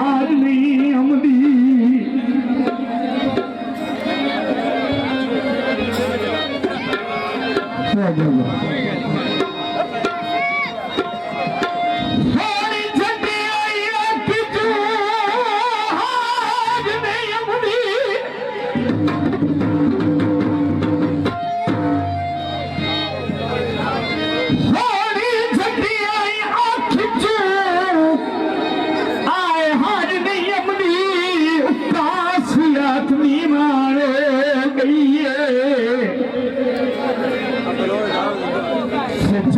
हार नहीं आमदी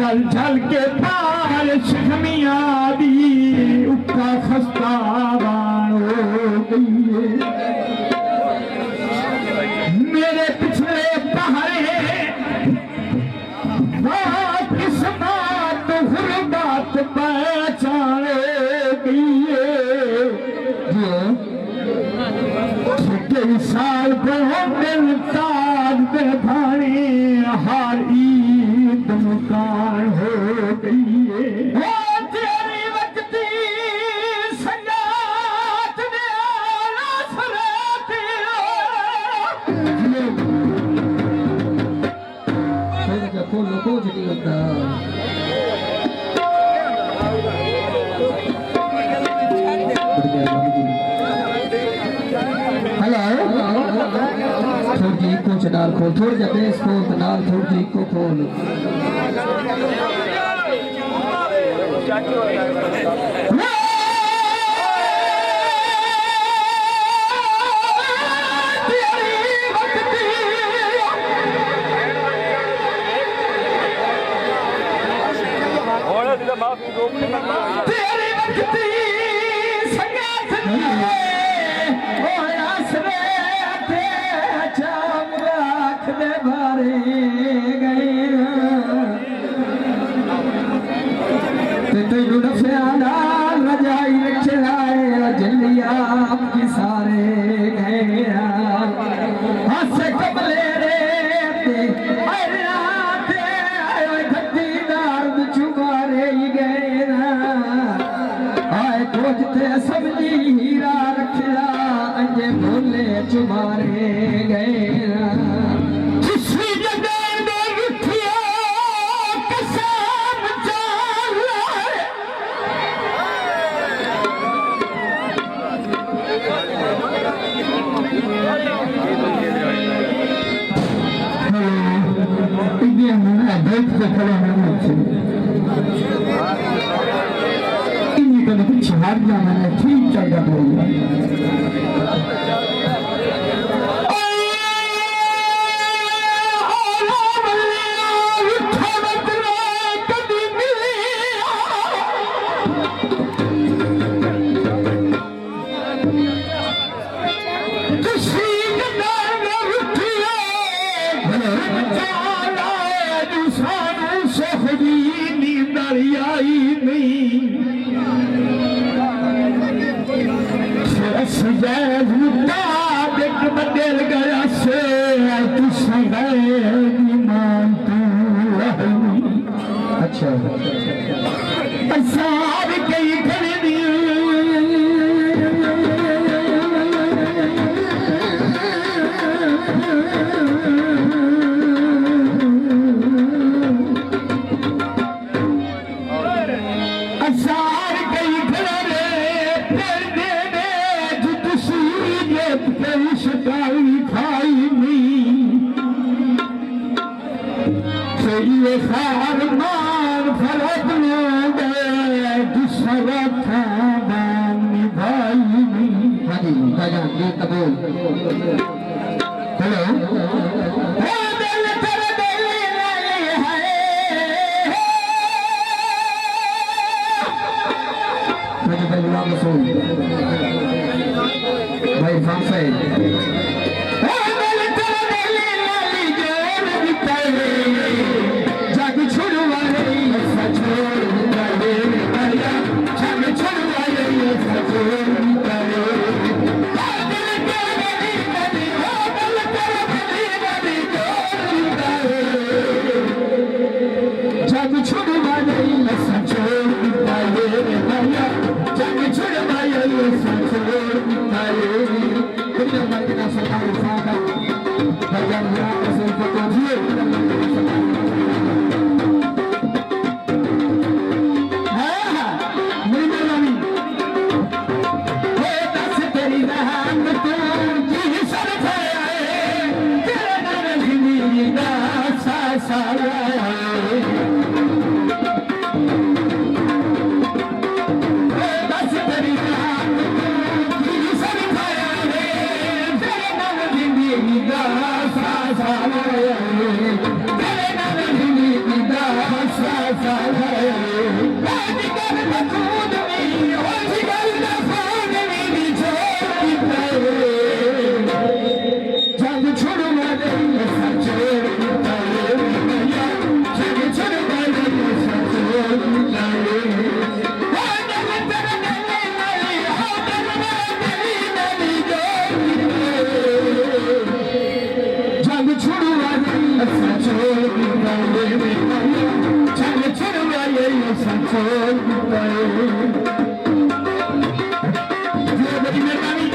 झल झल के पाल शखमिया दी उठा खस्ता मेरे पिछले पहाड़े किस बात गुरबात पहचाने कई साल दिल ताज दे भाणी हार ईद मुकान हो गई है तेरी वक्ती संगात ने थोड़ी को चनाल खोल थोड़ी जा बेस खोल तनाल थोड़ी को खोल तेरी वक्ती संगात तेनू नफियाना रजाई रखे जलिया की सारे गए हासे कमले रे घटी दर्द चुमारे गए आए खोजते समझी हीरा रखला अंजे भोले चुमारे गए हार जाना है ठीक चाहिए बदल गया से अच्छा सारी कई खड़ी ये खार मान फरक दूसरा था निभाई हाँ जी कबूल हेलो भाई फांसे Jump छोड़ गए जी बड़ी मेहरबानी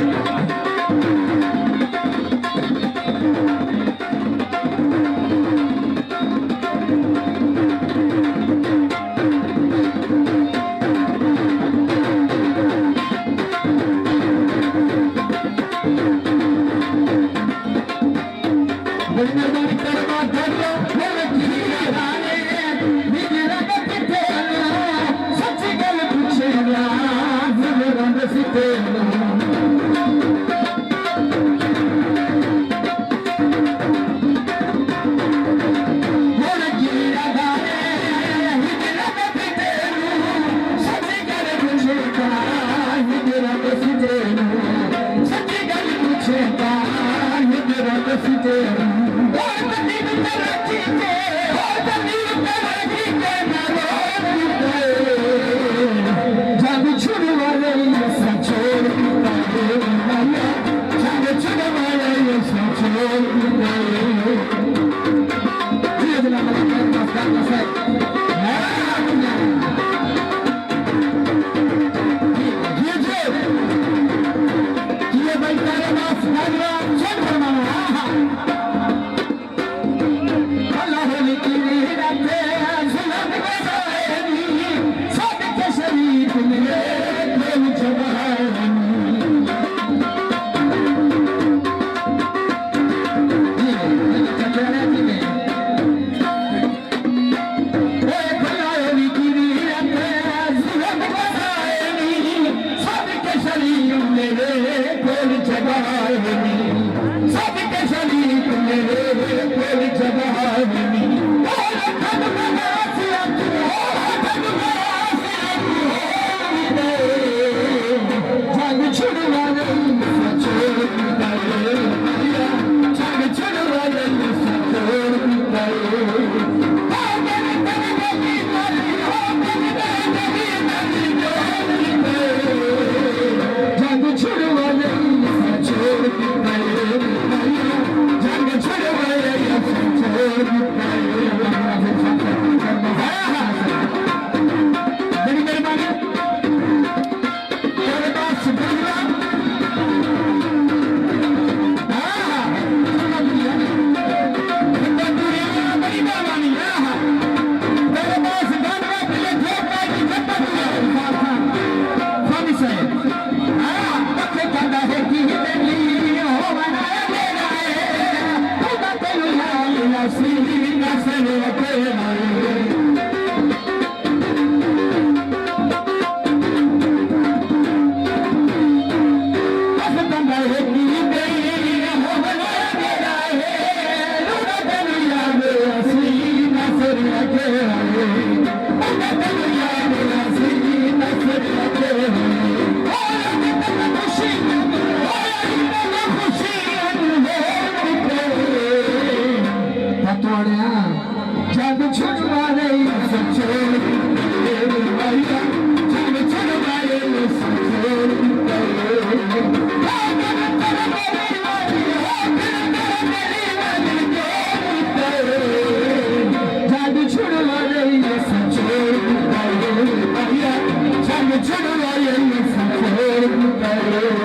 Chalo,